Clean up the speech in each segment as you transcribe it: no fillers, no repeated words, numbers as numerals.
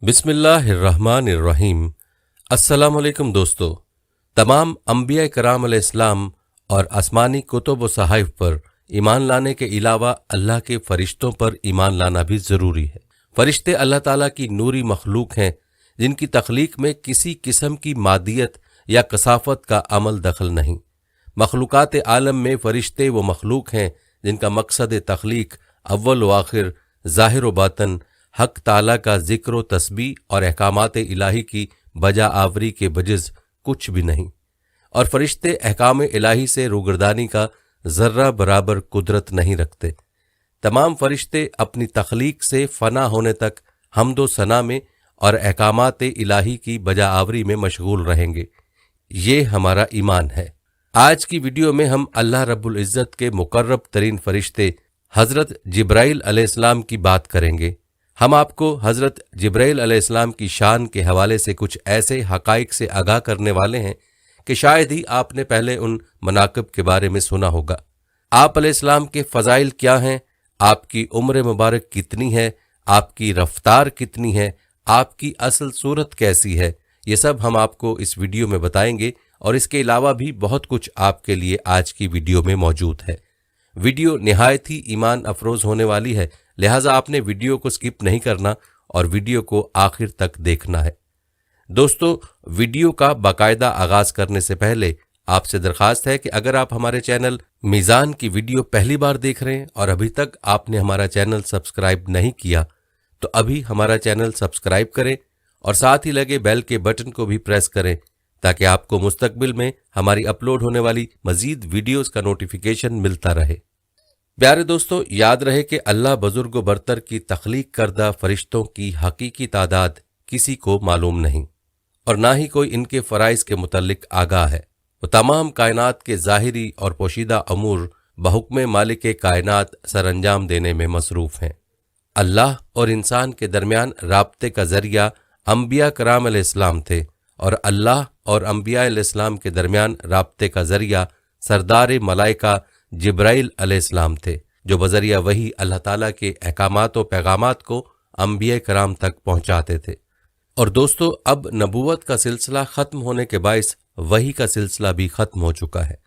बिस्मिल्लाहिर्रहमानिर्रहीम। अस्सलाम वालेकुम दोस्तों। तमाम अंबिया कराम अलैहिस्सलाम और आसमानी कुतुब व सहाइफ पर ईमान लाने के अलावा अल्लाह के फरिश्तों पर ईमान लाना भी ज़रूरी है। फरिश्ते अल्लाह ताला की नूरी मखलूक हैं जिनकी तख्लीक में किसी किस्म की मादियत या कसाफत का अमल दखल नहीं। मखलूकात आलम में फरिश्ते वो मखलूक हैं जिनका मकसद तख्लीक अव्वल व आखिर ज़ाहिर व बातन हक ताला का ज़िक्र व तस्बीह और अहकामात इलाही की बजा आवरी के बजिज़ कुछ भी नहीं, और फरिश्ते अहकाम इलाही से रूगर्दानी का ज़र्रा बराबर कुदरत नहीं रखते। तमाम फरिश्ते अपनी तख्लीक से फ़ना होने तक हम्दो सना में और अहकामात इलाही की बजा आवरी में मशगूल रहेंगे। ये हमारा ईमान है। आज की वीडियो में हम अल्लाह रब्बुल इज़्ज़त के मुकर्रब तरीन फरिश्ते हज़रत जिब्राइल अलैहिस्सलाम की बात करेंगे। हम आपको हज़रत जिब्राइल अलैहिस्सलाम की शान के हवाले से कुछ ऐसे हक़ाइक़ से आगाह करने वाले हैं कि शायद ही आपने पहले उन मनाक़िब के बारे में सुना होगा। आप अलैहिस्सलाम के फ़ज़ाइल क्या हैं, आपकी उम्र मुबारक कितनी है, आपकी रफ्तार कितनी है, आपकी असल सूरत कैसी है, ये सब हम आपको इस वीडियो में बताएंगे। और इसके अलावा भी बहुत कुछ आपके लिए आज की वीडियो में मौजूद है। वीडियो निहायत ही ईमान अफरोज़ होने वाली है, लिहाजा आपने वीडियो को स्किप नहीं करना और वीडियो को आखिर तक देखना है। दोस्तों, वीडियो का बाकायदा आगाज़ करने से पहले आपसे दरख्वास्त है कि अगर आप हमारे चैनल मीज़ान की वीडियो पहली बार देख रहे हैं और अभी तक आपने हमारा चैनल सब्सक्राइब नहीं किया तो अभी हमारा चैनल सब्सक्राइब करें और साथ ही लगे बेल के बटन को भी प्रेस करें ताकि आपको मुस्तकबिल में हमारी अपलोड होने वाली मज़ीद वीडियोज़ का नोटिफिकेशन मिलता रहे। प्यारे दोस्तों, याद रहे कि अल्लाह बुजुर्ग व बरतर की तख्लीक करदा फरिश्तों की हकीकी तादाद किसी को मालूम नहीं और ना ही कोई इनके फ़राइज़ के मुतल्लिक आगाह है। वो तमाम कायनात के ज़ाहिरी और पोशीदा अमूर बहुक्म मालिक कायनात सरअंजाम देने में मसरूफ़ हैं। अल्लाह और इंसान के दरमियान राब्ते का ज़रिया अंबिया कराम अलैहिस्सलाम थे और अल्लाह और अंबिया अलैहिस्सलाम के दरमियान राब्ते का ज़रिया सरदार मलाइका जिब्राइल अलैहिस्सलाम थे, जो बज़रिया वही अल्लाह ताला के अहकामात व पैगामात को अंबिया कराम तक पहुँचाते थे। और दोस्तों, अब नबूवत का सिलसिला ख़त्म होने के बाइस वही का सिलसिला भी ख़त्म हो चुका है।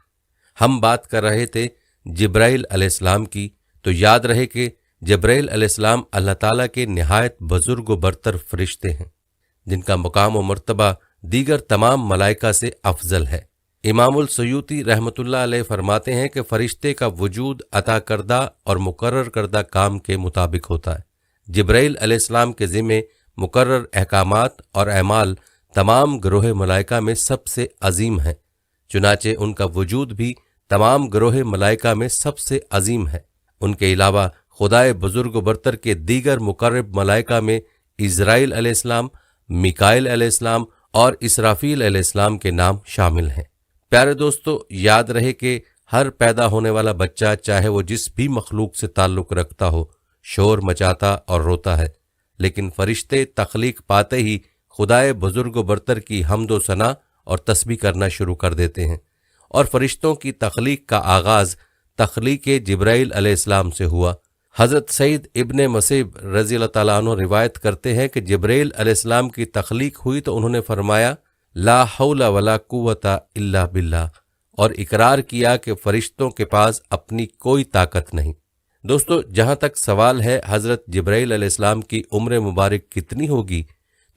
हम बात कर रहे थे जिब्राइल अलैहिस्सलाम की, तो याद रहे कि जिब्राइल अलैहिस्सलाम अल्लाह ताला के निहायत बुजुर्ग व बरतर फरिश्ते हैं जिनका मुकाम व मर्तबा दीगर तमाम मलाइका से अफजल है। इमामुल सयूती रहमतुल्लाह अलैह फरमाते हैं कि फरिश्ते का वजूद अता करदा और मुकर्रर करदा काम के मुताबिक होता है। जिब्राइल अलैहिस्सलाम के ज़िम्मे मुकर्रर अहकामात और अमाल तमाम ग्रोह मलाइका में सबसे अजीम है, चुनाचे उनका वजूद भी तमाम ग्रोह मलाइका में सबसे अजीम है। उनके अलावा खुदाए बुजुर्ग बरतर के दीगर मुकर्रब मलाइका में इज़राइल अलैहिस्सलाम, मिकाइल अलैहिस्सलाम और इसराफील अलैहिस्सलाम के नाम शामिल हैं। प्यारे दोस्तों, याद रहे कि हर पैदा होने वाला बच्चा चाहे वो जिस भी मखलूक से ताल्लुक़ रखता हो शोर मचाता और रोता है, लेकिन फरिश्ते तख्लीक पाते ही खुदाए बुजुर्ग बरतर की हम्दो सना और तस्बीह करना शुरू कर देते हैं। और फरिश्तों की तख्लीक का आगाज़ तख्लीक जिब्राइल अलैहिस्सलाम से हुआ। हज़रत सईद इब्ने मसीब रज़ी अल्लाह तआला अन्हु रिवायत करते हैं कि जिब्राइल अलैहिस्सलाम की तख्लीक हुई तो उन्होंने फरमाया ला हौला वला कुव्वता इल्ला बिल्लाह, और इकरार किया कि फरिश्तों के पास अपनी कोई ताकत नहीं। दोस्तों, जहाँ तक सवाल है हज़रत जिब्राइल अलैहिस्सलाम की उम्र मुबारक कितनी होगी,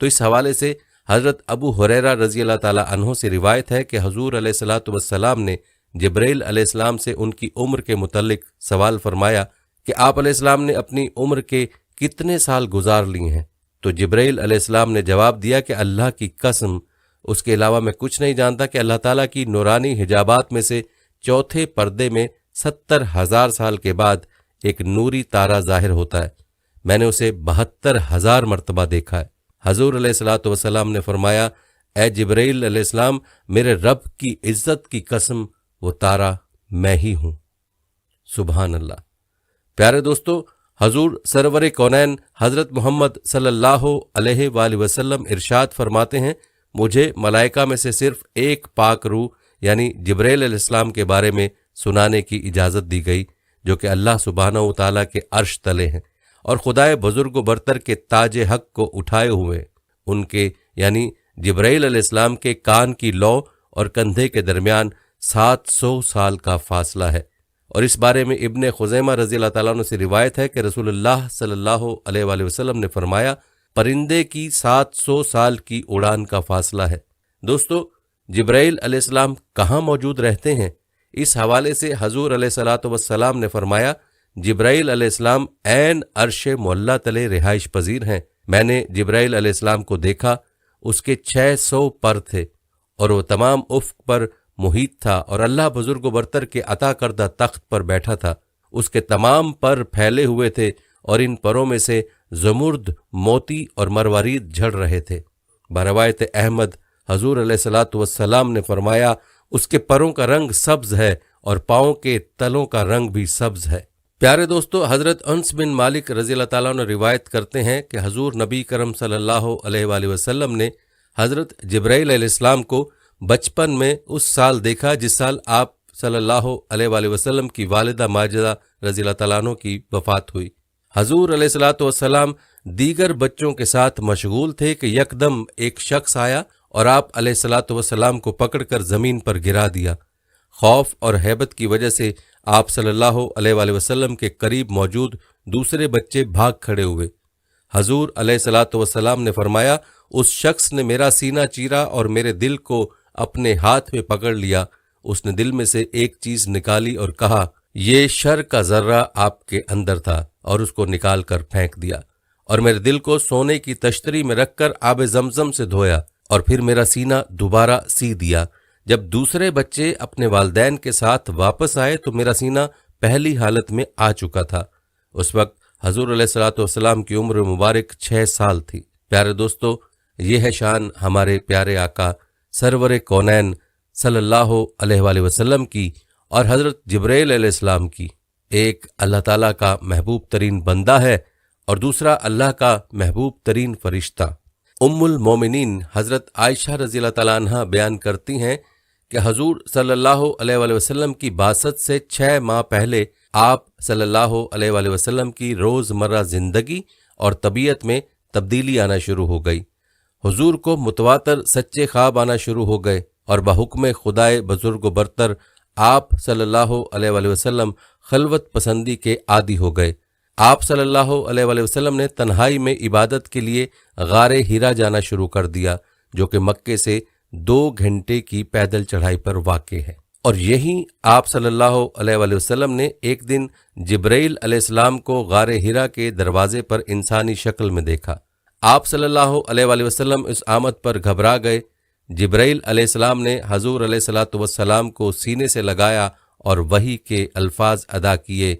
तो इस हवाले से हज़रत अबू हुरैरा रज़ी अल्लाह तआला अन्हु से रिवायत है कि हुज़ूर अलैहिस्सलातु वस्सलाम ने जिब्राइल अलैहिस्सलाम से उनकी उम्र के मुतल्लिक सवाल फरमाया कि आप अलैहिस्सलाम ने अपनी उम्र के कितने साल गुजार लिए हैं। तो जिब्राइल अलैहिस्सलाम ने जवाब दिया कि अल्लाह की कसम, उसके अलावा मैं कुछ नहीं जानता कि अल्लाह ताला की नूरानी हिजाबात में से चौथे पर्दे में 70,000 साल के बाद एक नूरी तारा जाहिर होता है। मैंने उसे 72,000 मरतबा देखा है। हजूर अलैहिस्सलातु वस्सलाम ने फरमाया, ए जिब्राइल अलैहिस्सलाम, मेरे रब की इज्जत की कसम, वो तारा मैं ही हूँ। सुभान अल्लाह। प्यारे दोस्तों, हजूर सरवर कौनैन हज़रत मोहम्मद सल्लल्लाहु अलैहि वसल्लम इरशाद फरमाते हैं, मुझे मलाइका में से सिर्फ एक पाक रूह यानी जिब्राइल अलैहिस्सलाम के बारे में सुनाने की इजाज़त दी गई, जो कि अल्लाह सुब्हानहू व तआला के अर्श तले हैं اور خدائے بزرگ و برتر کے تاج حق کو اٹھائے ہوئے ان کے یعنی جبرائیل علیہ السلام کے کان کی لو اور کندھے کے درمیان 700 سال کا فاصلہ ہے۔ اور اس بارے میں ابن خزیمہ رضی اللہ تعالیٰ عنہ سے روایت ہے کہ رسول اللہ صلی اللہ علیہ وآلہ وسلم نے فرمایا پرندے کی 700 سال کی اڑان کا فاصلہ ہے۔ دوستو، جبرائیل علیہ السلام کہاں موجود رہتے ہیں؟ اس حوالے سے حضور علیہ الصلوۃ والسلام نے فرمایا جبرائیل علیہ السلام عین عرش معلیٰ تلے رہائش پذیر ہیں۔ میں نے جبرائیل علیہ السلام کو دیکھا، اس کے 600 پر تھے اور وہ تمام افق پر محیط تھا اور اللہ بزرگ و برتر کے عطا کردہ تخت پر بیٹھا تھا۔ اس کے تمام پر پھیلے ہوئے تھے اور ان پروں میں سے زمرد، موتی اور مروارید جھڑ رہے تھے۔ بروایت احمد حضور علیہ الصلوۃ والسلام نے فرمایا اس کے پروں کا رنگ سبز ہے اور پاؤں کے تلوں کا رنگ بھی سبز ہے۔ پیارے دوستو، حضرت انس بن مالک رضی اللہ تعالیٰ عنہ روایت کرتے ہیں کہ حضور نبی کرم صلی اللہ علیہ وآلہ وسلم نے حضرت جبرائیل علیہ السلام کو بچپن میں اس سال دیکھا جس سال آپ صلی اللہ علیہ وآلہ وسلم کی والدہ ماجدہ رضی اللہ تعالیٰ عنہ کی وفات ہوئی۔ حضور علیہ الصلوۃ والسلام دیگر بچوں کے ساتھ مشغول تھے کہ یکدم ایک شخص آیا اور آپ علیہ الصلوۃ والسلام کو پکڑ کر زمین پر گرا دیا۔ خوف اور ہیبت کی وجہ سے آپ صلی اللہ علیہ وآلہ وسلم کے قریب موجود دوسرے بچے بھاگ کھڑے ہوئے۔ حضور علیہ الصلوۃ والسلام نے فرمایا اس شخص نے میرا سینہ چیرا اور میرے دل کو اپنے ہاتھ میں پکڑ لیا۔ اس نے دل میں سے ایک چیز نکالی اور کہا یہ شر کا ذرہ آپ کے اندر تھا، اور اس کو نکال کر پھینک دیا، اور میرے دل کو سونے کی تشتری میں رکھ کر آب زمزم سے دھویا اور پھر میرا سینہ دوبارہ سی دیا۔ جب دوسرے بچے اپنے والدین کے ساتھ واپس آئے تو میرا سینہ پہلی حالت میں آ چکا تھا۔ اس وقت حضور علیہ الصلوۃ والسلام کی عمر مبارک 6 سال تھی۔ پیارے دوستو، یہ ہے شان ہمارے پیارے آقا سرور کونین صلی اللہ علیہ وآلہ وسلم کی اور حضرت جبرائیل علیہ السلام کی۔ ایک اللہ تعالیٰ کا محبوب ترین بندہ ہے اور دوسرا اللہ کا محبوب ترین فرشتہ۔ ام المومنین حضرت عائشہ رضی اللہ تعالیٰ عنہ بیان کرتی ہیں کہ حضور صلی اللہ علیہ وآلہ وسلم کی بعثت سے 6 ماہ پہلے آپ صلی اللہ علیہ وآلہ وسلم کی روزمرہ زندگی اور طبیعت میں تبدیلی آنا شروع ہو گئی۔ حضور کو متواتر سچے خواب آنا شروع ہو گئے اور بحکم خدائے بزرگ و برتر آپ صلی اللہ علیہ وآلہ وسلم خلوت پسندی کے عادی ہو گئے۔ آپ صلی اللہ علیہ وآلہ وسلم نے تنہائی میں عبادت کے لیے غار ہیرا جانا شروع کر دیا، جو کہ مکے سے 2 گھنٹے کی پیدل چڑھائی پر واقع ہے۔ اور یہیں آپ صلی اللہ علیہ وآلہ وسلم نے ایک دن جبرائیل علیہ السلام کو غار ہیرا کے دروازے پر انسانی شکل میں دیکھا۔ آپ صلی اللہ علیہ وآلہ وسلم اس آمد پر گھبرا گئے۔ جبرائیل علیہ السلام نے حضور علیہ الصلوۃ والسلام کو سینے سے لگایا اور وحی کے الفاظ ادا کیے،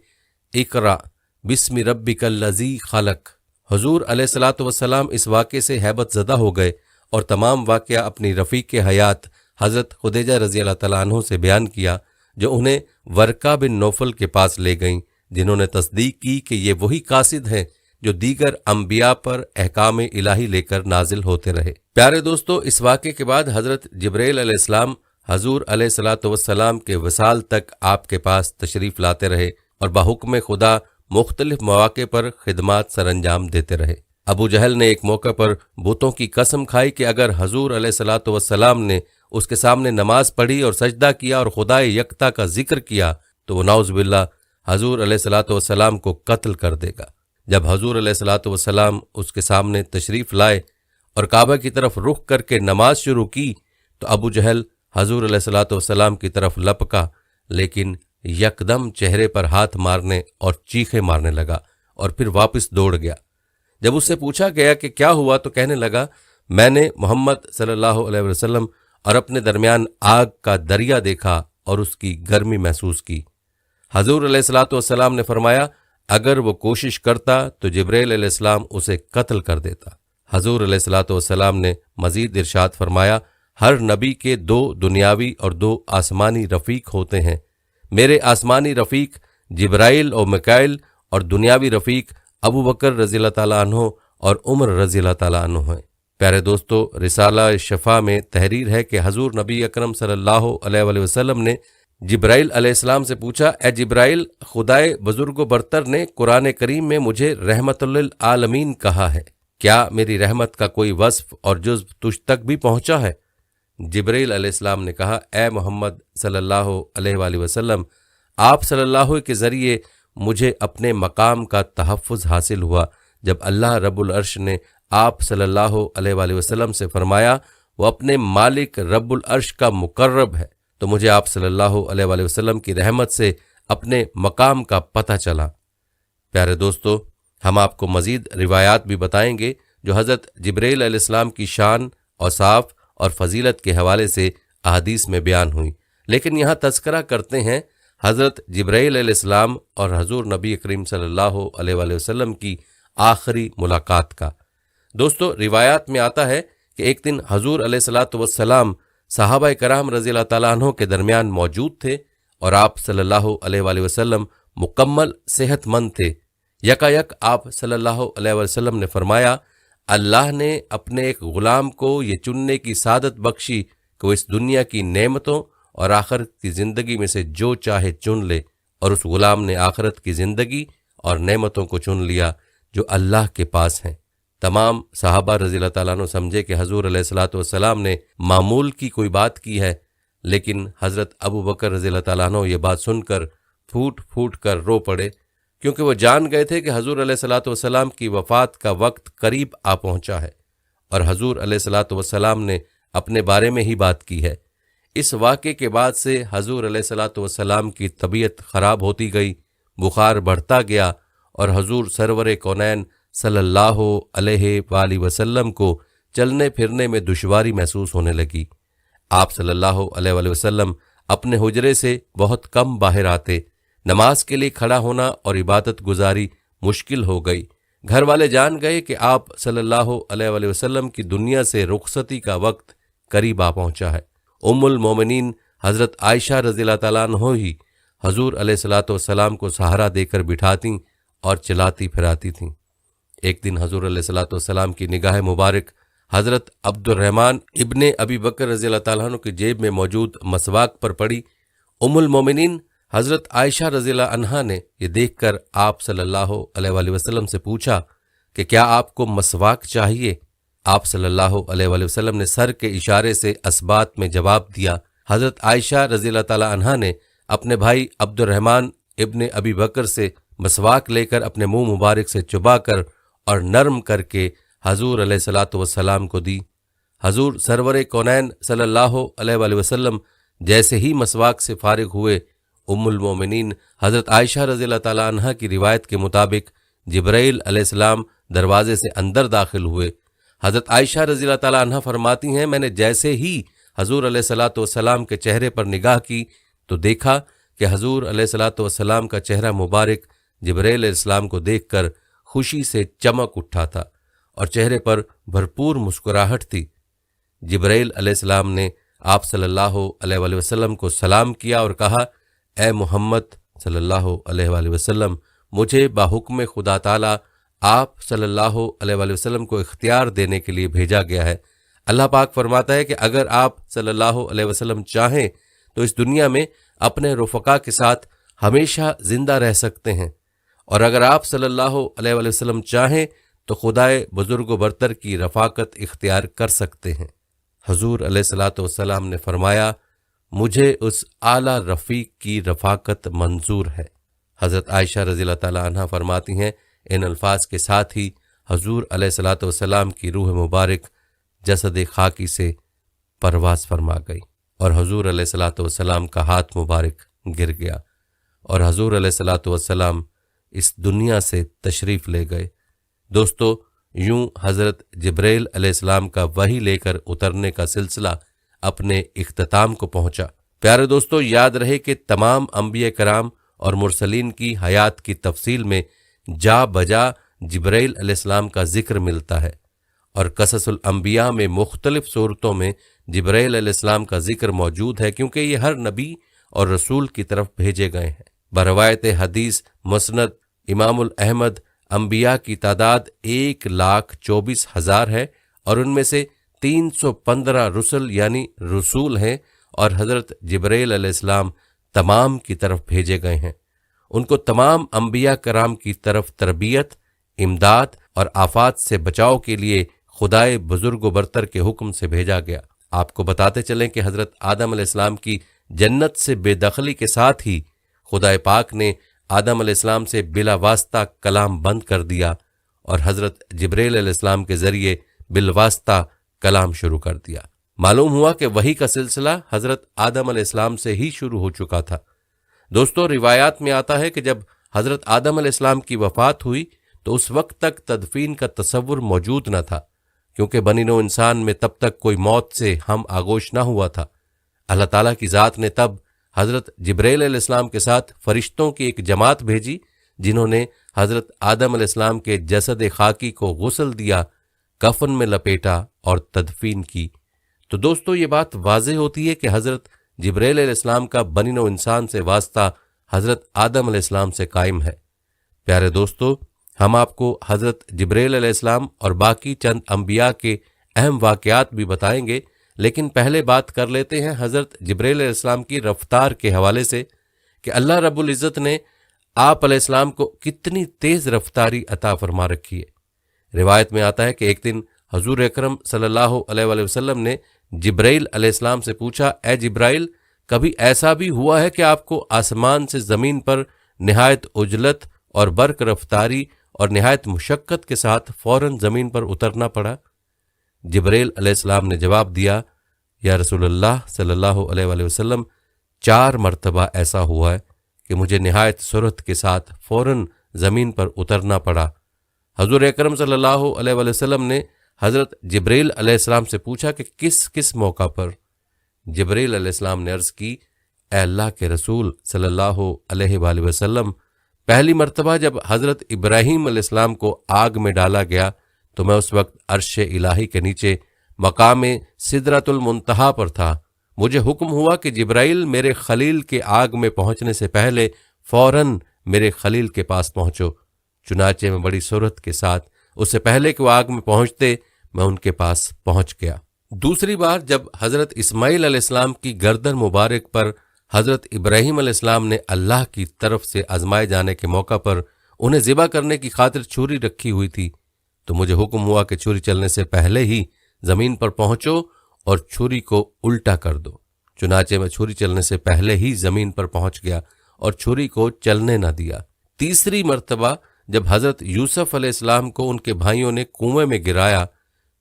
اقرأ بسم ربک الذی خلق۔ حضور علیہ الصلوۃ والسلام اس واقعے سے ہیبت زدہ ہو گئے اور تمام واقعہ اپنی رفیق حیات حضرت خدیجہ رضی اللہ تعالیٰ عنہ سے بیان کیا، جو انہیں ورقہ بن نوفل کے پاس لے گئیں، جنہوں نے تصدیق کی کہ یہ وہی قاصد ہیں جو دیگر انبیاء پر احکام الہی لے کر نازل ہوتے رہے۔ پیارے دوستو، اس واقعے کے بعد حضرت جبرائیل علیہ السلام حضور علیہ الصلوۃ والسلام کے وصال تک آپ کے پاس تشریف لاتے رہے اور بحکم خدا مختلف مواقع پر خدمات سر انجام دیتے رہے۔ ابو جہل نے ایک موقع پر بتوں کی قسم کھائی کہ اگر حضور علیہ الصلوۃ والسلام نے اس کے سامنے نماز پڑھی اور سجدہ کیا اور خدائے یکتا کا ذکر کیا تو وہ نعوذ باللہ حضور علیہ الصلوۃ والسلام کو قتل کر دے گا۔ جب حضور علیہ الصلوۃ والسلام اس کے سامنے تشریف لائے اور کعبہ کی طرف رخ کر کے نماز شروع کی تو ابو جہل حضور علیہ الصلوۃ والسلام کی طرف لپکا، لیکن یکدم چہرے پر ہاتھ مارنے اور چیخیں مارنے لگا اور پھر واپس دوڑ گیا۔ جب اس سے پوچھا گیا کہ کیا ہوا تو کہنے لگا، میں نے محمد صلی اللہ علیہ وسلم اور اپنے درمیان آگ کا دریا دیکھا اور اس کی گرمی محسوس کی۔ حضور علیہ الصلوۃ والسلام نے فرمایا اگر وہ کوشش کرتا تو جبرائیل علیہ السلام اسے قتل کر دیتا۔ حضور علیہ الصلوۃ والسلام نے مزید ارشاد فرمایا، ہر نبی کے 2 دنیاوی اور 2 آسمانی رفیق ہوتے ہیں۔ میرے آسمانی رفیق جبرائیل اور میکائیل اور دنیاوی رفیق ابو بکر رضی اللہ تعالیٰ عنہ اور عمر رضی اللہ تعالیٰ عنہ ہیں۔ پیارے دوستو، رسالہ شفا میں تحریر ہے کہ حضور نبی اکرم صلی اللہ علیہ وآلہ وسلم نے जिब्राइल अलैहिस्सलाम से पूछा, ए जिब्राइल, खुदाए बुजुर्ग बरतर ने कुरान करीम में मुझे रहमतुल्लिल आलमीन कहा है, क्या मेरी रहमत का कोई वस्फ और जुज़्व तुझ तक भी पहुंचा है? जिब्राइल अलैहिस्सलाम ने कहा, ए मोहम्मद सल्लल्लाहु अलैहि वसल्लम, आप सल्लल्लाहु के ज़रिए मुझे अपने मकाम का तहफ़्फ़ुज़ हासिल हुआ जब अल्लाह रब्बुल अर्श ने आप सल्लल्लाहु अलैहि वसल्लम से फरमाया वो अपने मालिक रब्बुल अर्श का मुकर्रब है, तो मुझे आप सल्लल्लाहु अलैहि वसल्लम की रहमत से अपने मकाम का पता चला। प्यारे दोस्तों, हम आपको मज़ीद रिवायात भी बताएंगे जो हज़रत जिब्राइल अलैहिस्सलाम की शान, औसाफ और फजीलत के हवाले से अहादीस में बयान हुई, लेकिन यहाँ तज़किरा करते हैं हज़रत जिब्राइल अलैहिस्सलाम और हज़ूर नबी करीम सल्लल्लाहु अलैहि वसल्लम की आखिरी मुलाकात का। दोस्तों, रिवायात में आता है कि एक दिन हज़ूर अलैहिस्सलातु वस्सलाम सहाबा कराम रज़ियल्लाहु ताला अन्हुम के दरमियान मौजूद थे और आप सल्लल्लाहु अलैहि वसल्लम मुकम्मल सेहतमंद थे। यकायक आप सल्लल्लाहु अलैहि वसल्लम ने फरमाया, अल्लाह ने अपने एक ग़ुलाम को ये चुनने की सादत बख्शी कि वो इस दुनिया की नेमतों और आखिरत की ज़िंदगी में से जो चाहे चुन ले, और उस ग़ुलाम ने आखिरत की ज़िंदगी और नेमतों को चुन लिया जो अल्लाह के पास हैं। तमाम सहाबा रज़ियल्लाहु ताला अन्हुम समझे कि हज़ूर अलैहिस्सलातु वस्सलाम ने मामूल की कोई बात की है, लेकिन हज़रत अबू बकर रज़ियल्लाहु ताला अन्हु ये बात सुनकर फूट फूट कर रो पड़े, क्योंकि वो जान गए थे कि हज़ूर अलैहिस्सलातु वस्सलाम की वफ़ात का वक्त करीब आ पहुंचा है और हज़ूर अलैहिस्सलातु वस्सलाम ने अपने बारे में ही बात की है। इस वाक़े के बाद से हज़ूर अलैहिस्सलातु वस्सलाम की तबीयत ख़राब होती गई, बुखार बढ़ता गया और हज़ूर सरवर कौनैन सल्लल्लाहु अलैहि वसल्लम को चलने फिरने में दुश्वारी महसूस होने लगी। आप सल्लल्लाहु अलैहि वसल्लम अपने हुजरे से बहुत कम बाहर आते, नमाज के लिए खड़ा होना और इबादत गुजारी मुश्किल हो गई। घर वाले जान गए कि आप सल्लल्लाहु अलैहि वसल्लम की दुनिया से रुखसती का वक्त करीब आ पहुंचा है। उम्मुल मोमिनीन हज़रत आयशा रज़ियल्लाहु ताला अन्हा ही हज़ूर अलैहिस्सलातु वस्सलाम को सहारा देकर बिठाती और चलाती फिराती थीं। एक दिन हज़ूर अलैहिस्सलातु वस्सलाम की निगाह मुबारक हज़रत अब्दुर्रहमान इब्ने अबी बकर रज़ियल्लाहु ताला अन्हु की जेब में मौजूद मसवाक पर पड़ी। उम्मुल मोमिनीन हज़रत आयशा रज़ियल्लाहु अन्हा ने यह देखकर आप सल्लल्लाहु अलैहि वसल्लम से पूछा कि क्या आपको मसवाक चाहिए? आप सल्लल्लाहु अलैहि वसल्लम ने सर के इशारे से असबात में जवाब दिया। हज़रत आयशा रज़ियल्लाहु ताला अन्हा ने अपने भाई अब्दुर्रहमान इब्ने अबी बकर से मसवाक लेकर अपने मुंह मुबारक से चुबाकर और नरम करके हज़ूर अलैहिस्सलातु वस्सलाम को दी। हज़ूर सरवर कौनैन सल्लल्लाहु अलैहि वसल्लम जैसे ही मसवाक से फारिग हुए, उम्मुल मोमिनीन हज़रत आयशा रज़ियल्लाहु ताला अन्हा की रिवायत के मुताबिक जिब्राइल अलैहिस्सलाम दरवाजे से अंदर दाखिल हुए। हज़रत आयशा रज़ियल्लाहु ताला अन्हा फरमाती हैं, मैंने जैसे ही हज़ूर अलैहिस्सलातु वस्सलाम के चेहरे पर निगाह की तो देखा कि हज़ूर अलैहिस्सलातु वस्सलाम का चेहरा मुबारक जिब्राइल अलैहिस्सलाम को देखकर खुशी से चमक उठा था और चेहरे पर भरपूर मुस्कुराहट थी। जिब्राइल अलैहिस्सलाम ने आप सल्लल्लाहु अलैहि वसल्लम को सलाम किया और कहा, ए मोहम्मद सल्लल्लाहु अलैहि वसल्लम, मुझे बाहुक्म खुदा ताला आप सल्लल्लाहु अलैहि वसल्लम को इख्तियार देने के लिए भेजा गया है। अल्लाह पाक फरमाता है कि अगर आप सल्लल्लाहु अलैहि वसल्लम चाहें तो इस दुनिया में अपने रुफ़क़ा के साथ हमेशा जिंदा रह सकते हैं, और अगर आप सल्लल्लाहु अलैहि वसल्लम चाहें तो खुदाए बुजुर्ग बरतर की रफ़ाकत इख्तियार कर सकते हैं। हज़ूर अलैहिस्सलातु वस्सलाम ने फरमाया, मुझे उस आला रफ़ीक की रफ़ाकत मंजूर है। हज़रत आयशा रज़ियल्लाहु ताला अन्हा फरमाती हैं, इन अल्फाज के साथ ही हज़ूर अलैहिस्सलातु वस्सलाम की रूह मुबारक जसद खाकी से परवाज़ फरमा गई और हज़ूर अलैहिस्सलातु वस्सलाम का हाथ मुबारक गिर गया और हज़ूर अलैहिस्सलातु वस्सलाम इस दुनिया से तशरीफ़ ले गए। दोस्तों, यूं हज़रत जिब्राइल अलैहिस्सलाम का वही लेकर उतरने का सिलसिला अपने इख्तिताम को पहुंचा। प्यारे दोस्तों, याद रहे कि तमाम अंबिया कराम और मुरसलीन की हयात की तफसील में जा बजा जिब्राइल अलैहिस्सलाम का जिक्र मिलता है और कससुल अंबिया में मुख्तलिफ सूरतों में जिब्राइल अलैहिस्सलाम का जिक्र मौजूद है, क्योंकि ये हर नबी और रसूल की तरफ भेजे गए हैं। बरवायत हदीस मुस्नद इमामुल अहमद अंबिया की तादाद 1,24,000 है और उनमें से 315 रुसल यानी रसूल हैं और हज़रत जिब्राइल अलैहिस्सलाम तमाम की तरफ भेजे गए हैं। उनको तमाम अंबिया कराम की तरफ तरबियत, इमदाद और आफात से बचाव के लिए खुदाए बुजुर्ग व बरतर के हुक्म से भेजा गया। आपको बताते चलें कि हज़रत आदम अलैहिस्सलाम की जन्नत से बेदखली के साथ ही खुदाए पाक ने आदम अलैहिस्सलाम से बिला वास्ता कलाम बंद कर दिया और हज़रत जिब्रील अलैहिस्सलाम के ज़रिए बिलवास्ता कलाम शुरू कर दिया। मालूम हुआ कि वही का सिलसिला हज़रत आदम अलैहिस्सलाम से ही शुरू हो चुका था। दोस्तों, रिवायात में आता है कि जब हज़रत आदम अलैहिस्सलाम की वफ़ात हुई तो उस वक्त तक तदफीन का तसव्वुर मौजूद न था, क्योंकि बनी नौ इंसान में तब तक कोई मौत से हम आगोश न हुआ था। अल्लाह ताला की ज़ात ने तब हज़रत जिब्रील अलैहिस्सलाम के साथ फरिश्तों की एक जमात भेजी, जिन्होंने हज़रत आदम अलैहिस्सलाम के जसद खाकी को गुस्ल दिया, कफन में लपेटा और तदफीन की। तो दोस्तों, ये बात वाज़ेह होती है कि हज़रत जिब्रील अलैहिस्सलाम का बनी नौ इंसान से वास्ता हज़रत आदम अलैहिस्सलाम से कायम है। प्यारे दोस्तों, हम आपको हज़रत जिब्रील अलैहिस्सलाम और बाकी चंद अंबिया के अहम वाक़यात भी बताएंगे, लेकिन पहले बात कर लेते हैं हज़रत जिब्रील अलैहिस्सलाम की रफ्तार के हवाले से कि अल्लाह रब्बुल इज़्ज़त ने आप अलैहिस्सलाम को कितनी तेज़ रफ्तारी अता फरमा रखी है। रिवायत में आता है कि एक दिन हजूर अकरम सल्लल्लाहु अलैहि वसल्लम ने जिब्राइल अलैहिस्सलाम से पूछा, ए जिब्राइल, कभी ऐसा भी हुआ है कि आपको आसमान से ज़मीन पर निहायत उजलत और बर्क रफ्तारी और निहायत मुशक्क़त के साथ फ़ौरन ज़मीन पर उतरना पड़ा? जिब्राइल अलैहिस्सलाम ने जवाब दिया, या रसूलल्लाह सल्लल्लाहु अलैहि वसल्लम, 4 मरतबा ऐसा हुआ है कि मुझे निहायत सुरत के साथ फ़ौरन ज़मीन पर उतरना पड़ा। हजूर अकरम सल्लल्लाहु अलैहि वसल्लम ने हज़रत जिब्रील अलैहिस्सलाम से पूछा कि किस किस मौका पर? जिब्रील अलैहिस्सलाम ने अर्ज़ की, ए अल्लाह के रसूल सल्लल्लाहु अलैहि वसल्लम, पहली मरतबा जब हज़रत इब्राहीम अलैहिस्सलाम को आग में डाला गया तो मैं उस वक्त अर्श इलाही के नीचे मकामे सिदरतुल मुंतहा पर था। मुझे हुक्म हुआ कि जिब्राइल मेरे खलील के आग में पहुंचने से पहले फ़ौरन मेरे खलील के पास पहुंचो। चुनाचे में बड़ी सुरत के साथ उससे पहले कि वो आग में पहुंचते मैं उनके पास पहुंच गया। दूसरी बार जब हज़रत इस्माइल अलैहिस्सलाम की गर्दन मुबारक पर हज़रत इब्राहीम अलैहिस्सलाम ने अल्लाह की तरफ से आजमाए जाने के मौका पर उन्हें ज़िबा करने की खातिर छुरी रखी हुई थी, तो मुझे हुक्म हुआ कि छुरी चलने से पहले ही ज़मीन पर पहुंचो और छुरी को उल्टा कर दो। चुनाचे में छुरी चलने से पहले ही ज़मीन पर पहुंच गया और छुरी को चलने न दिया। तीसरी मरतबा जब हज़रत यूसुफ अलैहिस्सलाम को उनके भाइयों ने कुएं में गिराया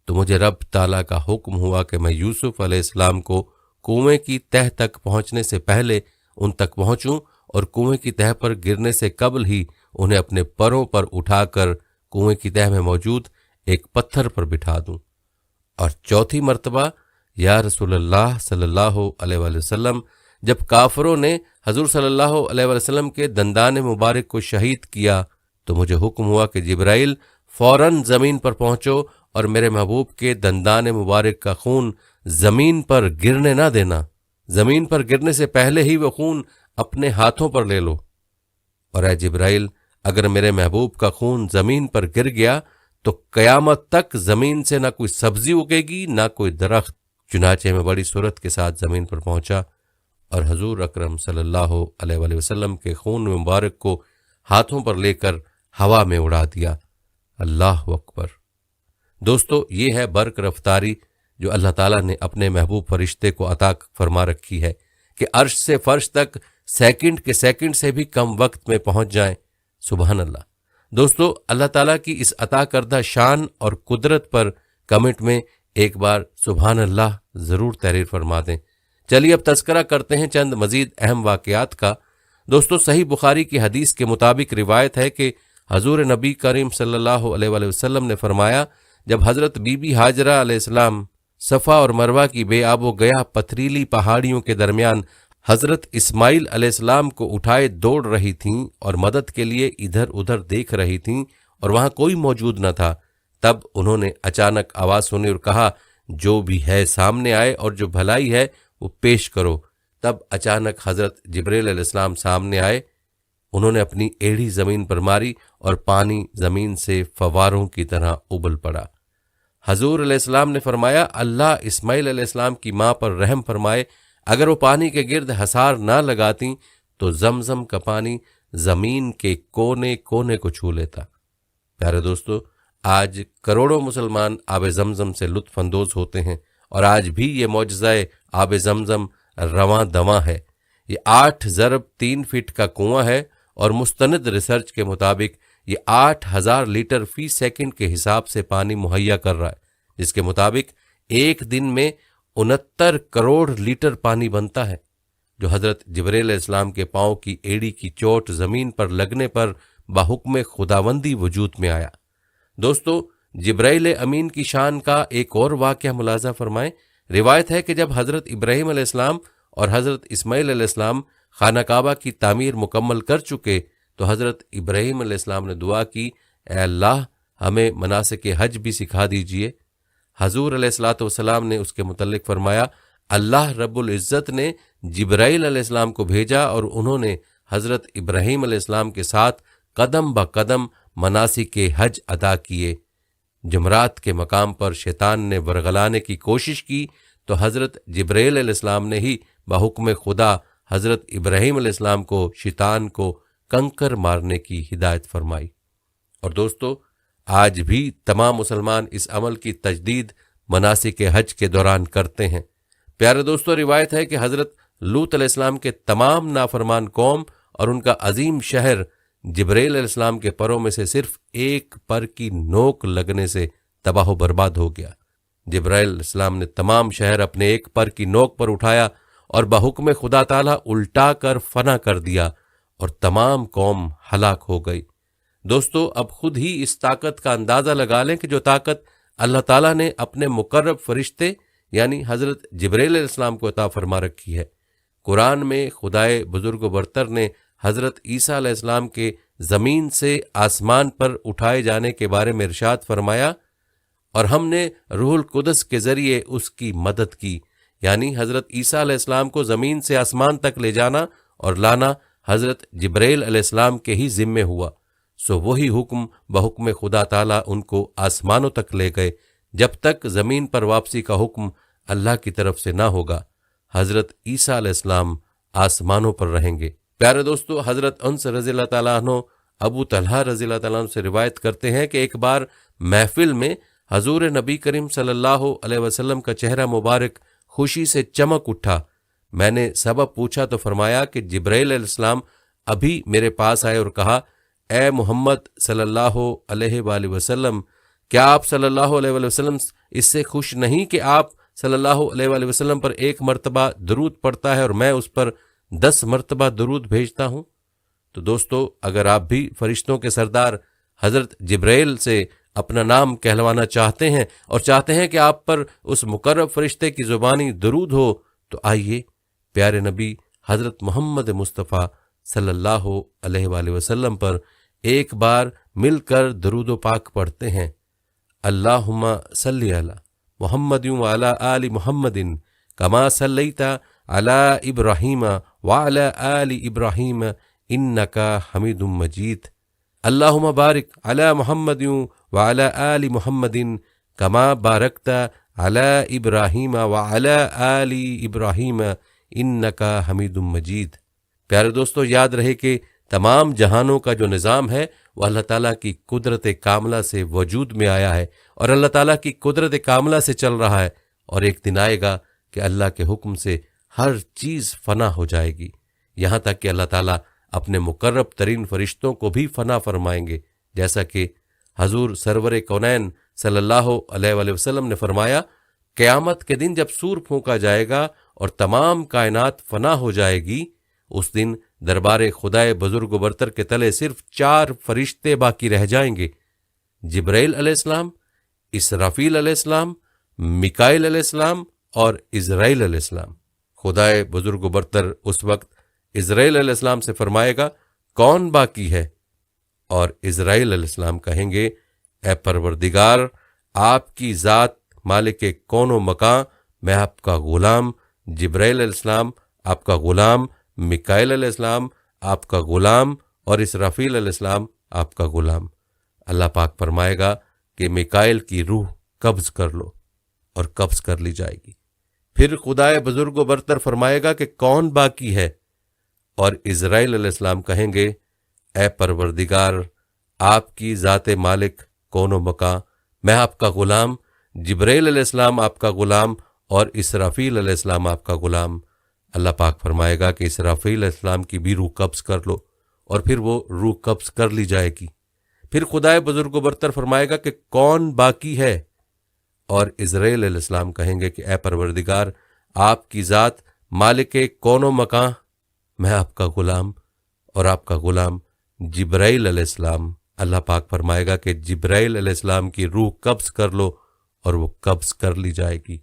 तो मुझे रब ताला का हुक्म हुआ कि मैं यूसुफ अलैहिस्सलाम को कुएं की तह तक पहुंचने से पहले उन तक पहुंचूं और कुएं की तह पर गिरने से कबल ही उन्हें अपने परों पर उठाकर कुएं की तह में मौजूद एक पत्थर पर बिठा दूं। और चौथी मरतबा, या रसूलल्लाह सल्लल्लाहु अलैहि वसल्लम, जब काफरों ने हजूर सल्लल्लाहु अलैहि वसल्लम के दंदान मुबारक को शहीद किया तो मुझे हुक्म हुआ कि जिब्राइल फौरन ज़मीन पर पहुंचो और मेरे महबूब के दंदान मुबारक का खून ज़मीन पर गिरने ना देना। ज़मीन पर गिरने से पहले ही वो खून अपने हाथों पर ले लो। और ऐ जिब्राइल, अगर मेरे महबूब का खून ज़मीन पर गिर गया तो क़यामत तक ज़मीन से ना कोई सब्जी उगेगी ना कोई दरख्त। चुनाचे में बड़ी सूरत के साथ ज़मीन पर पहुंचा और हजूर अकरम सल्लल्लाहु अलैहि वसल्लम के खून मुबारक को हाथों पर लेकर हवा में उड़ा दिया। अल्लाह अकबर। दोस्तों, ये है बर्क रफ्तारी जो अल्लाह ताला ने अपने महबूब फरिश्ते को अता फरमा रखी है कि अर्श से फर्श तक सेकंड के सेकंड से भी कम वक्त में पहुंच जाएं। सुबहान अल्लाह। दोस्तों, अल्लाह ताला की इस अता करदा शान और कुदरत पर कमेंट में एक बार सुबहान अल्लाह ज़रूर तहरीर फरमा दें। चलिए अब तज़किरा करते हैं चंद मज़ीद अहम वाक़यात का। दोस्तों, सही बुखारी की हदीस के मुताबिक रिवायत है कि हजूर नबी करीम सल्लल्लाहु अलैहि वसल्लम ने फरमाया, जब हज़रत बीबी हाजरा अलैहिस्सलाम सफ़ा और मरवा की बेआबो गया पथरीली पहाड़ियों के दरमियान हज़रत इस्माइल अलैहिस्सलाम को उठाए दौड़ रही थीं और मदद के लिए इधर उधर देख रही थीं और वहां कोई मौजूद न था, तब उन्होंने अचानक आवाज़ सुनी और कहा, जो भी है सामने आए और जो भलाई है वो पेश करो। तब अचानक हज़रत जिब्रील अलैहिस्सलाम सामने आए। उन्होंने अपनी एड़ी ज़मीन पर मारी और पानी ज़मीन से फवारों की तरह उबल पड़ा। हजूर अलैहिस्सलाम ने फरमाया, अल्लाह इस्माइल अलैहिस्सलाम की माँ पर रहम फरमाए, اگر وہ پانی کے گرد حصار نہ لگاتی تو زمزم کا پانی زمین کے کونے کونے کو چھو لیتا۔ پیارے دوستو، آج کروڑوں مسلمان آب زمزم سے لطف اندوز ہوتے ہیں، اور آج بھی یہ معجزہ آب زمزم رواں دواں ہے۔ یہ 8 ضرب 3 فٹ کا کنواں ہے، اور مستند ریسرچ کے مطابق یہ 8000 لیٹر فی سیکنڈ کے حساب سے پانی مہیا کر رہا ہے، جس کے مطابق ایک دن میں 69 کروڑ لیٹر پانی بنتا ہے، جو حضرت جبرائیل علیہ السلام کے پاؤں کی ایڑی کی چوٹ زمین پر لگنے پر بحکم خداوندی وجود میں آیا۔ دوستو، جبرائیل امین کی شان کا ایک اور واقعہ ملاحظہ فرمائیں۔ روایت ہے کہ جب حضرت ابراہیم علیہ السلام اور حضرت اسماعیل علیہ السلام خانہ کعبہ کی تعمیر مکمل کر چکے تو حضرت ابراہیم علیہ السلام نے دعا کی، اے اللہ، ہمیں مناسک حج بھی سکھا دیجئے۔ حضور علیہ الصلوۃ والسلام نے اس کے متعلق فرمایا، اللہ رب العزت نے جبرائیل علیہ السلام کو بھیجا، اور انہوں نے حضرت ابراہیم علیہ السلام کے ساتھ قدم با قدم مناسک حج ادا کیے۔ جمرات کے مقام پر شیطان نے ورغلانے کی کوشش کی تو حضرت جبرائیل علیہ السلام نے ہی بحکم خدا حضرت ابراہیم علیہ السلام کو شیطان کو کنکر مارنے کی ہدایت فرمائی۔ اور دوستو، آج بھی تمام مسلمان اس عمل کی تجدید مناسک حج کے دوران کرتے ہیں۔ پیارے دوستو، روایت ہے کہ حضرت لوط علیہ السلام کے تمام نافرمان قوم اور ان کا عظیم شہر جبرائیل علیہ السلام کے پروں میں سے صرف ایک پر کی نوک لگنے سے تباہ و برباد ہو گیا۔ جبرائیل علیہ السلام نے تمام شہر اپنے ایک پر کی نوک پر اٹھایا اور بحکم خدا تعالیٰ الٹا کر فنا کر دیا، اور تمام قوم ہلاک ہو گئی۔ دوستو، اب خود ہی اس طاقت کا اندازہ لگا لیں کہ جو طاقت اللہ تعالیٰ نے اپنے مقرب فرشتے یعنی حضرت جبرائیل علیہ السلام کو عطا فرما رکھی ہے۔ قرآن میں خدائے بزرگ و برتر نے حضرت عیسیٰ علیہ السلام کے زمین سے آسمان پر اٹھائے جانے کے بارے میں ارشاد فرمایا، اور ہم نے روح القدس کے ذریعے اس کی مدد کی، یعنی حضرت عیسیٰ علیہ السلام کو زمین سے آسمان تک لے جانا اور لانا حضرت جبرائیل علیہ السلام کے ہی ذمے ہوا، سو وہی حکم بحکم خدا تعالیٰ ان کو آسمانوں تک لے گئے، جب تک زمین پر واپسی کا حکم اللہ کی طرف سے نہ ہوگا۔ حضرت عیسیٰ علیہ السلام آسمانوں پر رہیں گے۔ پیارے دوستو، حضرت انس رضی اللہ تعالیٰ عنہ ابو طلحہ رضی اللہ تعالیٰ عنہ سے روایت کرتے ہیں کہ ایک بار محفل میں حضور نبی کریم صلی اللہ علیہ وسلم کا چہرہ مبارک خوشی سے چمک اٹھا۔ میں نے سبب پوچھا تو فرمایا کہ جبرائیل علیہ السلام ابھی میرے پاس آئے اور کہا، اے محمد صلی اللہ علیہ وآلہ وسلم، کیا آپ صلی اللہ علیہ وآلہ وسلم اس سے خوش نہیں کہ آپ صلی اللہ علیہ وآلہ وسلم پر 1 مرتبہ درود پڑھتا ہے اور میں اس پر 10 مرتبہ درود بھیجتا ہوں؟ تو دوستو، اگر آپ بھی فرشتوں کے سردار حضرت جبرائیل سے اپنا نام کہلوانا چاہتے ہیں اور چاہتے ہیں کہ آپ پر اس مقرب فرشتے کی زبانی درود ہو، تو آئیے پیارے نبی حضرت محمد مصطفیٰ صلی اللہ علیہ وآلہ وسلم پر ایک بار مل کر درود و پاک پڑھتے ہیں۔ اللہم صلی علی محمد وعلی آل محمد کما صلیت علی ابراہیم وعلی آل ابراہیم انکا حمید مجید۔ اللہم بارک علی محمد وعلی آل محمد کما بارکت علی ابراہیم وعلی آل ابراہیم انکا حمید مجید۔ پیارے دوستو، یاد رہے کہ تمام جہانوں کا جو نظام ہے وہ اللہ تعالیٰ کی قدرت کاملہ سے وجود میں آیا ہے، اور اللہ تعالیٰ کی قدرت کاملہ سے چل رہا ہے، اور ایک دن آئے گا کہ اللہ کے حکم سے ہر چیز فنا ہو جائے گی، یہاں تک کہ اللہ تعالیٰ اپنے مقرب ترین فرشتوں کو بھی فنا فرمائیں گے، جیسا کہ حضور سرور کونین صلی اللہ علیہ وآلہ وسلم نے فرمایا، قیامت کے دن جب سور پھونکا جائے گا اور تمام کائنات فنا ہو جائے گی، اس دن دربار خدائے بزرگ و برتر کے تلے صرف 4 فرشتے باقی رہ جائیں گے، جبرائیل علیہ السلام، اسرافیل علیہ السلام، میکائیل علیہ السلام اور عزرائیل علیہ السلام۔ خدائے بزرگ و برتر اس وقت عزرائیل علیہ السلام سے فرمائے گا، کون باقی ہے؟ اور عزرائیل علیہ السلام کہیں گے، اے پروردگار، آپ کی ذات مالک کون و مکان، میں آپ کا غلام جبرائیل علیہ السلام آپ کا غلام، میکائیل علیہ السلام آپ کا غلام، اور اسرافیل علیہ السلام آپ کا غلام۔ اللہ پاک فرمائے گا کہ میکائیل کی روح قبض کر لو، اور قبض کر لی جائے گی۔ پھر خدائے بزرگ و برتر فرمائے گا کہ کون باقی ہے، اور اسرائیل علیہ السلام کہیں گے اے پروردگار، آپ کی ذات مالک کون و مکاں، میں آپ کا غلام، جبرائیل علیہ السلام آپ کا غلام، اور اسرافیل علیہ السلام آپ کا غلام۔ اللہ پاک فرمائے گا کہ اسرافیل علیہ السلام کی بھی روح قبض کر لو، اور پھر وہ روح قبض کر لی جائے گی۔ پھر خدائے بزرگ و برتر فرمائے گا کہ کون باقی ہے، اور اسرائیل علیہ السلام کہیں گے کہ اے پروردگار، آپ کی ذات مالک کون و مکاں، میں آپ کا غلام اور آپ کا غلام جبرائیل علیہ السلام۔ اللہ پاک فرمائے گا کہ جبرائیل علیہ السلام کی روح قبض کر لو، اور وہ قبض کر لی جائے گی۔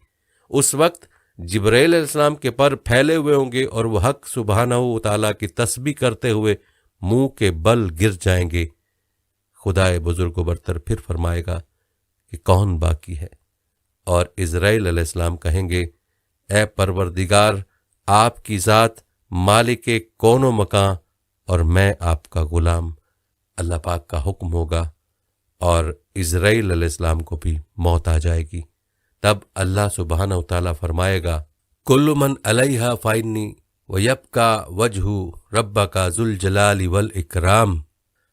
اس وقت جبرائیل علیہ السلام کے پر پھیلے ہوئے ہوں گے، اور وہ حق سبحانہ و تعالیٰ کی تسبیح کرتے ہوئے منہ کے بل گر جائیں گے۔ خدائے بزرگ و برتر پھر فرمائے گا کہ کون باقی ہے، اور اسرائیل علیہ السلام کہیں گے اے پروردگار، آپ کی ذات مالک کون و مکاں، اور میں آپ کا غلام۔ اللہ پاک کا حکم ہوگا، اور اسرائیل علیہ السلام کو بھی موت آ جائے گی۔ تب اللہ سبحانہ و تعالیٰ فرمائے گا کل من علیہا فانی ویبقی وجہ ربک ذو الجلال والاکرام،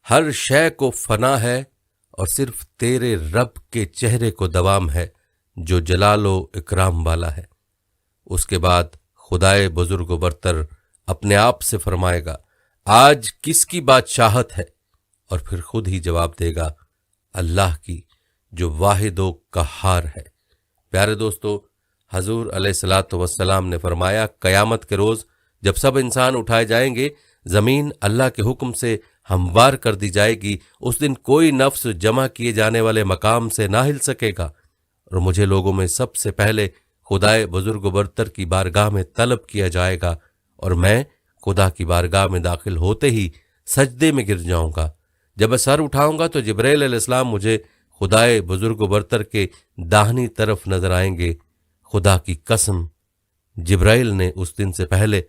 ہر شے کو فنا ہے اور صرف تیرے رب کے چہرے کو دوام ہے جو جلال و اکرام والا ہے۔ اس کے بعد خدائے بزرگ و برتر اپنے آپ سے فرمائے گا آج کس کی بادشاہت ہے، اور پھر خود ہی جواب دے گا اللہ کی، جو واحد و قہار ہے۔ پیارے دوستو، حضور علیہ الصلاۃ والسلام نے فرمایا قیامت کے روز جب سب انسان اٹھائے جائیں گے، زمین اللہ کے حکم سے ہموار کر دی جائے گی۔ اس دن کوئی نفس جمع کیے جانے والے مقام سے نہ ہل سکے گا، اور مجھے لوگوں میں سب سے پہلے خدائے بزرگ و برتر کی بارگاہ میں طلب کیا جائے گا، اور میں خدا کی بارگاہ میں داخل ہوتے ہی سجدے میں گر جاؤں گا۔ جب میں سر اٹھاؤں گا تو جبرائیل علیہ السلام مجھے خدائے بزرگ و برتر کے داہنی طرف نظر آئیں گے۔ خدا کی قسم، جبرائیل نے اس دن سے پہلے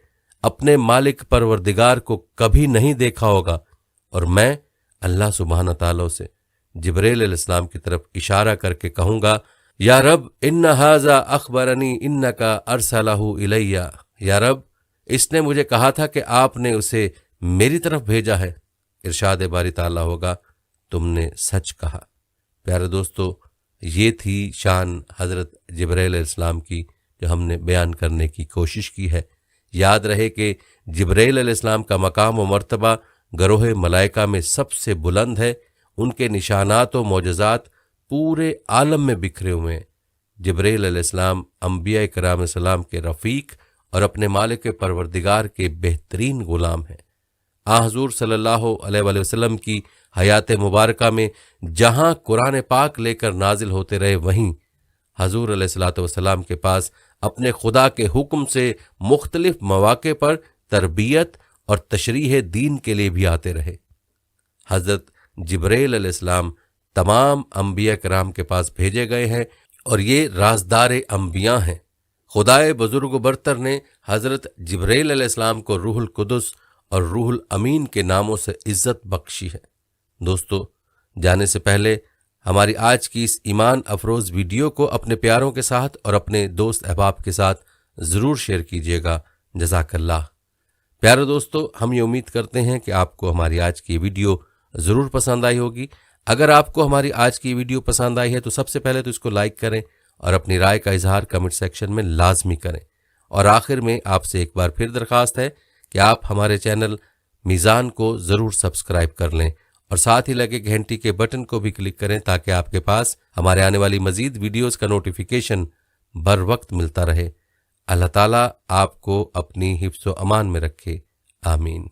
اپنے مالک پروردگار کو کبھی نہیں دیکھا ہوگا، اور میں اللہ سبحانہ تعالیٰ سے جبرائیل علیہ السلام کی طرف اشارہ کر کے کہوں گا یا رب ان ھذا اخبرنی انک ارسلہ الی، یا رب اس نے مجھے کہا تھا کہ آپ نے اسے میری طرف بھیجا ہے۔ ارشاد باری تعالیٰ ہوگا تم نے سچ کہا۔ پیارے دوستو، یہ تھی شان حضرت جبرائیل علیہ السلام کی جو ہم نے بیان کرنے کی کوشش کی ہے۔ یاد رہے کہ جبرائیل علیہ السلام کا مقام و مرتبہ گروہ ملائکہ میں سب سے بلند ہے۔ ان کے نشانات و معجزات پورے عالم میں بکھرے ہوئے ہیں۔ جبرائیل علیہ السلام انبیاء کرام علیہ السلام کے رفیق اور اپنے مالک پروردگار کے بہترین غلام ہیں۔ حضور صلی اللہ علیہ وآلہ وسلم کی حیات مبارکہ میں جہاں قرآن پاک لے کر نازل ہوتے رہے، وہیں حضور علیہ الصلوۃ والسلام کے پاس اپنے خدا کے حکم سے مختلف مواقع پر تربیت اور تشریح دین کے لیے بھی آتے رہے۔ حضرت جبرائیل علیہ السلام تمام انبیاء کرام کے پاس بھیجے گئے ہیں، اور یہ رازدار انبیاء ہیں۔ خدائے بزرگ و برتر نے حضرت جبرائیل علیہ السلام کو روح القدس اور روح الامین کے ناموں سے عزت بخشی ہے۔ دوستو، جانے سے پہلے ہماری آج کی اس ایمان افروز ویڈیو کو اپنے پیاروں کے ساتھ اور اپنے دوست احباب کے ساتھ ضرور شیئر کیجیے گا۔ جزاک اللہ۔ پیارے دوستو، ہم یہ امید کرتے ہیں کہ آپ کو ہماری آج کی ویڈیو ضرور پسند آئی ہوگی۔ اگر آپ کو ہماری آج کی ویڈیو پسند آئی ہے تو سب سے پہلے تو اس کو لائک کریں، اور اپنی رائے کا اظہار کمنٹ سیکشن میں لازمی کریں۔ اور آخر میں آپ سے ایک بار پھر درخواست ہے کہ آپ ہمارے چینل میزان کو ضرور سبسکرائب کر لیں، اور ساتھ ہی لگے گھنٹی کے بٹن کو بھی کلک کریں تاکہ آپ کے پاس ہمارے آنے والی مزید ویڈیوز کا نوٹیفیکیشن بر وقت ملتا رہے۔ اللہ تعالیٰ آپ کو اپنی حفظ و امان میں رکھے، آمین۔